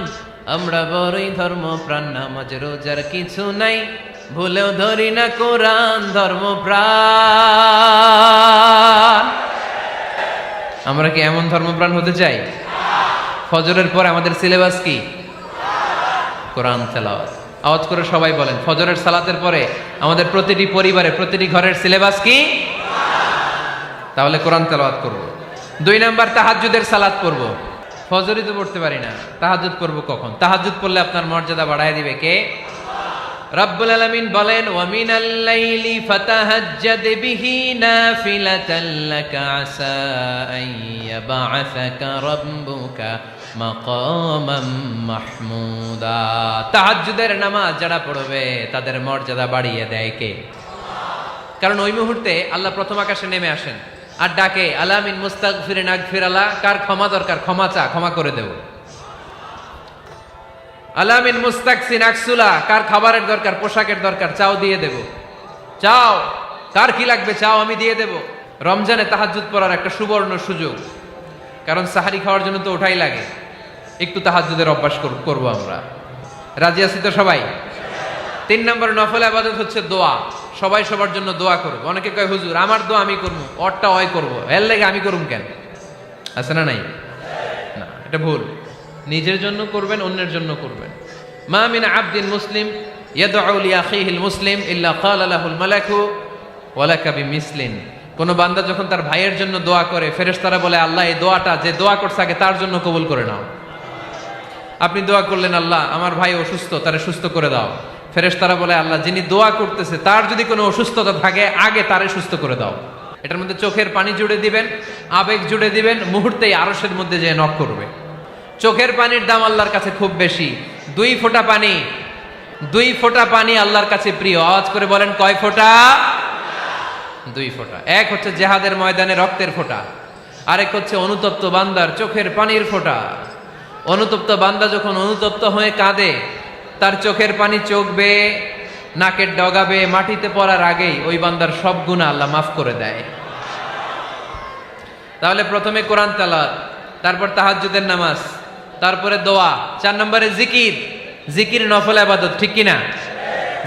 আমরা বড়ই ধর্মপ্রাণ। নামাজ রোজার কিছু নাই, ভুলেও ধরি না কোরআন। ধর্মপ্রাণ। আমরা কি এমন ধর্মপ্রাণ হতে চাই? ফজরের পর আমাদের সিলেবাস কি? কোরআন তেলাওয়াত। আওয়াজ করে সবাই বলেন, ফজরের সালাতের পরে আমাদের প্রতিটি পরিবারে, প্রতিটি ঘরের সিলেবাস কি? তাহলে কোরআন তেলাওয়াত করব। 2 নাম্বার তাহাজ্জুদের সালাত পড়ব। ফজরই তো পড়তে পারি না, তাহাজ্জুদ পড়ব কখন? তাহাজ্জুদ পড়লে আপনার মর্যাদা বাড়ায় দিবে কে? রব্বুল আলামিন বলেন, ওয়া মিনাল লাইলি ফাতাহাজ্জাদ বিহি নাফিলাতান লাকা আসা আন ইয়াবআসাকা রাব্বুকা মাকামাম মাহমুদা। তাহাজ্জুদের নামাজ যারা পড়বে তাদের মর্যাদা বাড়িয়ে দেয় কে? কারণ ওই মুহূর্তে আল্লাহ প্রথম আকাশে নেমে আসেন আর ডাকে, আলা মিন মুস্তাগফিরিন আগফিরালা। কার ক্ষমা দরকার? ক্ষমা চা, ক্ষমা করে দেব। আলা মিন মুস্তাকসিন আকসুলা। কার খাবারের দরকার, পোশাকের দরকার, চাও দিয়ে দেব। চাও, কার কি লাগবে চাও, আমি দিয়ে দেব। রমজানে তাহাজ্জুদ পড়ার একটা সুবর্ণ সুযোগ, কারণ সাহারি খাওয়ার জন্য তো ওঠাই লাগে। একটু তাহাজ্জুদের অভ্যাস করবো আমরা। রাজি আছি তো সবাই? 3 নম্বর নফল ইবাদত হচ্ছে দোয়া। সবাই সবার জন্য দোয়া করবো। অনেকে কয় হুজুর আমার দোয়া আমি করবো, ওরটা ওই করবো, এর লেগে আমি করুম কেন? আছে না নাই? না, এটা ভুল। নিজের জন্য করবেন, অন্যের জন্য করবেন। মা মিন আবদিন মুসলিম ইয়াদউ লিআখিহিল মুসলিম ইল্লা ক্বালা লাহুল মালাকু ওয়া লাকা বিমিসলিন। কোন বান্দা যখন তার ভাইয়ের জন্য দোয়া করে, ফেরেশতারা বলে আল্লাহ এই দোয়াটা যে দোয়া করছে আগে তার জন্য কবুল করে নাও। আপনি দোয়া করলেন আল্লাহ আমার ভাই অসুস্থ, তারে সুস্থ করে দাও। ফেরেশতারা বলে আল্লাহ যিনি দোয়া করতেছে তার যদি কোনো অসুস্থতা থাকে আগে তারে সুস্থ করে দাও। এটার মধ্যে চোখের পানি জুড়ে দিবেন, আবেগ জুড়ে দিবেন, মুহূর্তেই আরশের মধ্যে যে নক করবে। চোখের পানির দাম আল্লাহর কাছে খুব বেশি। 2 ফোঁটা পানি, 2 ফোঁটা পানি আল্লাহর কাছে প্রিয়। আওয়াজ করে বলেন কয় ফোঁটা? 2 ফোঁটা। এক হচ্ছে জিহাদের ময়দানে রক্তের ফোঁটা, আরেক হচ্ছে অনুতপ্ত বান্দার চোখের পানির ফোঁটা। অনুতপ্ত বান্দা যখন অনুতপ্ত হয়ে কাঁদে, তার চোখের পানি চোখ বেয়ে নাকের ডগা বেয়ে মাটিতে পড়ার আগেই ওই বান্দার সব গুনাহ আল্লাহ মাফ করে দেয়। তাহলে প্রথমে কোরআন তেলাওয়াত, তারপর তাহাজ্জুদের নামাজ, তারপরে দোয়া। 4 নম্বরে জিকির। জিকির নফল ইবাদত, ঠিক কিনা?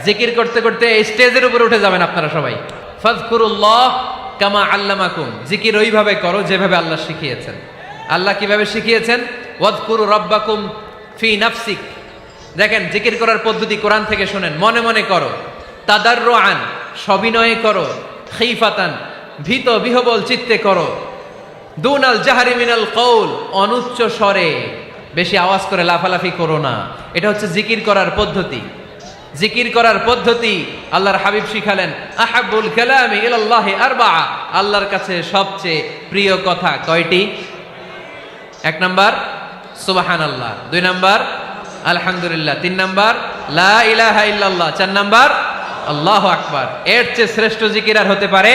জিকির করতে করতে স্টেজের উপরে উঠে যাবেন আপনারা সবাই। ফাযকুরুল্লাহ কামা আল্লামাকুম। জিকির ওইভাবে করো যেভাবে আল্লাহ শিখিয়েছেন। আল্লাহ কিভাবে শিখিয়েছেন? ওয়াযকুরু রাব্বাকুম ফি নাফসিক। দেখেন জিকির করার পদ্ধতি কোরআন থেকে শুনেন। মনে মনে করো, তাদাররুআন সবিনয়ে করো, খিফাতান ভীত বিহবল চিত্তে করো, দুনাল জাহরি মিনাল কওল অনুচ্চ স্বরে বেশি আওয়াজ করে লাফালাফি করো না। এটা হচ্ছে জিকির করার পদ্ধতি। জিকির করার পদ্ধতি আল্লাহর হাবিব শিখালেন, আহাব্বুল কালামি ইলাল্লাহি আরবাআ, আল্লাহর কাছে সবচেয়ে প্রিয় কথা কয়টি? 1 নাম্বার সুবহানাল্লাহ, 2 নাম্বার আলহামদুলিল্লাহ, 3 নাম্বার লা ইলাহা ইল্লাল্লাহ, 4 নাম্বার আল্লাহু আকবার। এর চেয়ে শ্রেষ্ঠ জিকির আর হতে পারে?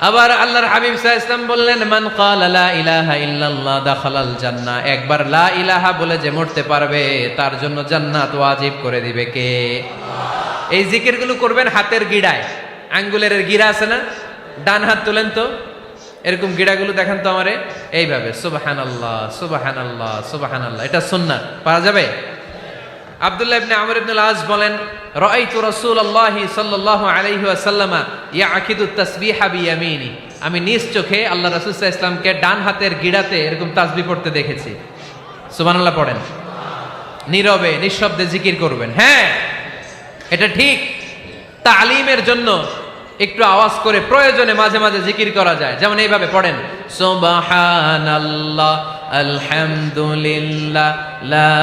আবার আল্লাহর হাবিব সাল্লাল্লাহু আলাইহি ওয়াসাল্লাম বললেন, মান ক্বালা লা ইলাহা ইল্লাল্লাহ দাখালাল জান্নাহ, একবার লা ইলাহা বলে যে মরতে পারবে তার জন্য জান্নাত ওয়াজিব করে দিবে কে? এই জিকিরগুলো করবেন হাতের গিড়ায়, আঙ্গুলের গিড়া আছে না, ডান হাত তুলেন তো, এরকম গিড়াগুলো দেখেন তো আমারে, এইভাবে সুবহানাল্লাহ সুবহানাল্লাহ সুবহানাল্লাহ, এটা সুন্নাত, পারা যাবে? আব্দুল্লাহ ইবনে আমর ইবনে আল-আস বলেন, রাআইতু রাসূলুল্লাহি সাল্লাল্লাহু আলাইহি ওয়াসাল্লাম ইয়াকিদু তাসবিহা বিয়ামিনি, আমি নিজ চোখে আল্লাহ রাসূল সাল্লাল্লাহু আলাইহি ওয়াসাল্লামকে ডান হাতের গিড়াতে এরকম তাসবিহ পড়তে দেখেছি। সুবহানাল্লাহ পড়েন, নীরবে নিঃশব্দে জিকির করবেন। হ্যাঁ, এটা ঠিক। তালিমের জন্য একটু আওয়াজ করে প্রয়োজনে মাঝে মাঝে জিকির করা যায়, যেমন এইভাবে পড়েন, সুবহানাল্লাহ আলহামদুলিল্লাহ লা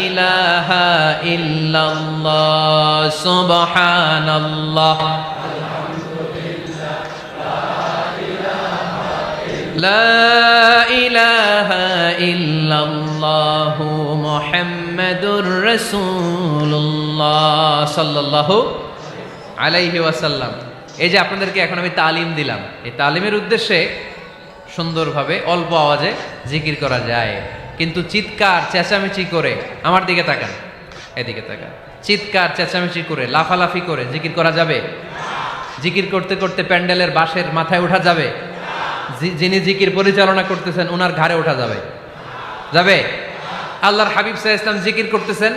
ইলাহা ইল্লাল্লাহ, সুবহানাল্লাহ লা ইলাহা ইল্লাল্লাহ মুহাম্মাদুর রাসূলুল্লাহ সাল্লাল্লাহু আলাইহি ওয়াসাল্লাম। এই যে আপনাদেরকে এখন আমি তালিম দিলাম, এই তালিমের উদ্দেশ্যে সুন্দরভাবে অল্প আওয়াজে জিকির করা যায়, কিন্তু চিৎকার চেঁচামেচি করে, আমার দিকে তাকান, এদিকে তাকান, চিৎকার চেঁচামেচি করে লাফালাফি করে জিকির করা যাবে? জিকির করতে করতে প্যান্ডেলের বাঁশের মাথায় ওঠা যাবে? যিনি জিকির পরিচালনা করতেছেন ওনার ঘাড়ে ওঠা যাবে? যাবে? আল্লাহর হাবিব সাল্লাল্লাহু আলাইহি ওয়াসাল্লাম জিকির করতেছেন,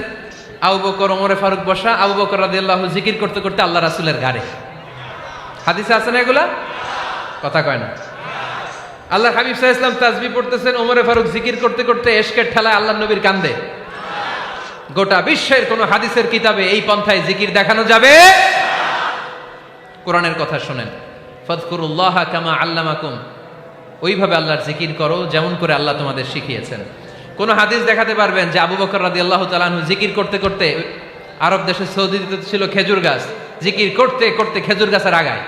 আবু বকর ওমরে ফারুক বসা, আবু বকর রাদিয়াল্লাহু জিকির করতে করতে আল্লাহ রাসূলের ঘাড়ে। হাদিসে আছে না এগুলা? কথা কয় না। আল্লাহর হাবিব সাল্লাল্লাহু আলাইহি ওয়াসাল্লাম তাসবিহ পড়তেছেন, ওমরে ফারুক জিকির করতে করতে এশকের ঠেলায় আল্লাহর নবীর কান্দে। গোটা বিশ্বের কোন হাদিসের কিতাবে এই পন্থায় জিকির দেখানো যাবে? কোরআনের কথা শুনেন, ফাযকুরুল্লাহ কামা আল্লামাকুম, ওইভাবে আল্লাহর জিকির করো যেমন করে আল্লাহ তোমাদের শিখিয়েছেন। কোন হাদিস দেখাতে পারবেন যে আবু বকর রাদিয়াল্লাহু তাআলা আনহু জিকির করতে করতে, আরব দেশে সৌদিতে ছিল খেজুর গাছ, জিকির করতে করতে খেজুর গাছের আগায়,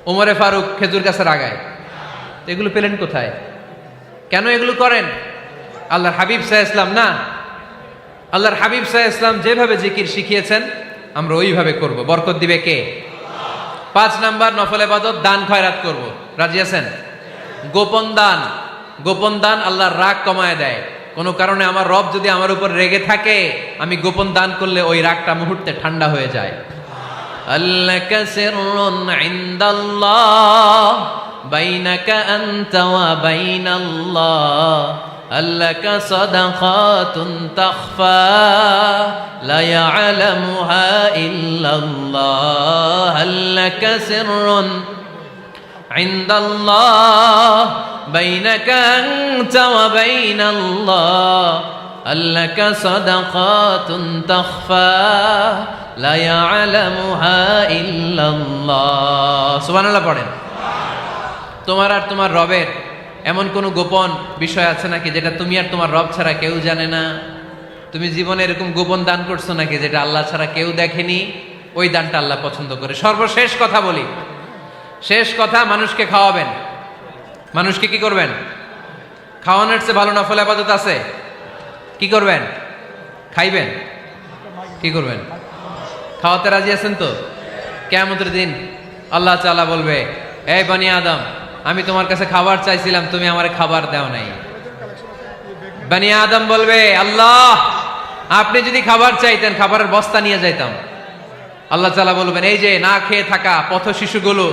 ওমরে ফারুক খেজুর গাছের আগায়, এগুলো পেলেন কোথায়? কেন এগুলো করেন? আল্লাহর হাবিব সাল্লাল্লাহু আলাইহি ওয়াসাল্লাম না, আল্লাহর হাবিব সাল্লাল্লাহু আলাইহি ওয়াসাল্লাম যেভাবে জিকির শিখিয়েছেন আমরা ওইভাবে করব। বরকত দিবে কে? 5 নাম্বার নফল ইবাদত, দান খয়রাত করব। রাজি আছেন? গোপন দান, গোপন দান আল্লাহর রাগ কমায় দেয়। কোনো কারণে আমার রব যদি আমার উপর রেগে থাকে, আমি গোপন দান করলে ওই রাগটা মুহূর্তে ঠান্ডা হয়ে যায়। আল্লাকা সিররুন ইনদাল্লাহ বাইনাকা আনতা ওয়া বাইনাল্লাহ, আল্লাকা সাদাকাতুন তাখফা লা ইয়ালামুহা ইল্লাল্লাহ, আল্লাকা সিররুন ইনদাল্লাহ বাইনাকা আনতা ওয়া বাইনাল্লাহ, আল্লাকা সাদাকাতুন তাখফা লা ইয়ালামুহা ইল্লাল্লাহ। সুবহানাল্লাহ পড়েন। তোমার আর তোমার রবের এমন কোন গোপন বিষয় আছে নাকি যেটা তুমি আর তোমার রব ছাড়া কেউ জানে না? তুমি জীবনে এরকম গোপন দান করছো নাকি যেটা আল্লাহ ছাড়া কেউ দেখেনি? ওই দানটা আল্লাহ পছন্দ করে। সর্বশেষ কথা বলি, শেষ কথা, মানুষকে খাওয়াবেন। মানুষকে কি করবেন? খাওয়ানোর চেয়ে ভালো নফল ইবাদত আছে? কি করবেন? খাইবেন। কি করবেন? খাওয়াতে রাজি আছেন তো? কিয়ামতের দিন আল্লাহ তাআলা বলবে, এই বনি আদম, আমি তোমার কাছে খাবার চাইছিলাম, তুমি আমারে খাবার দাও নাই। বনি আদম বলবে, আল্লাহ আপনি যদি খাবার চাইতেন খাবারের বস্তা নিয়ে যাইতাম। আল্লাহ তাআলা বলবেন, এই যে না খেয়ে থাকা পথ শিশুগুলো,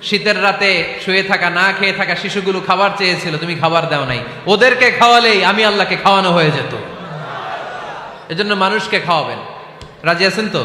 শীতের রাতে শুয়ে থাকা না খেয়ে থাকা শিশুগুলো খাবার চেয়েছিল, তুমি খাবার দাও নাই, ওদেরকে খাওয়ালেই আমি আল্লাহকে খাওয়ানো হয়ে যেত। এজন্য মানুষকে খাওয়াবেন। রাজি আছেন তো?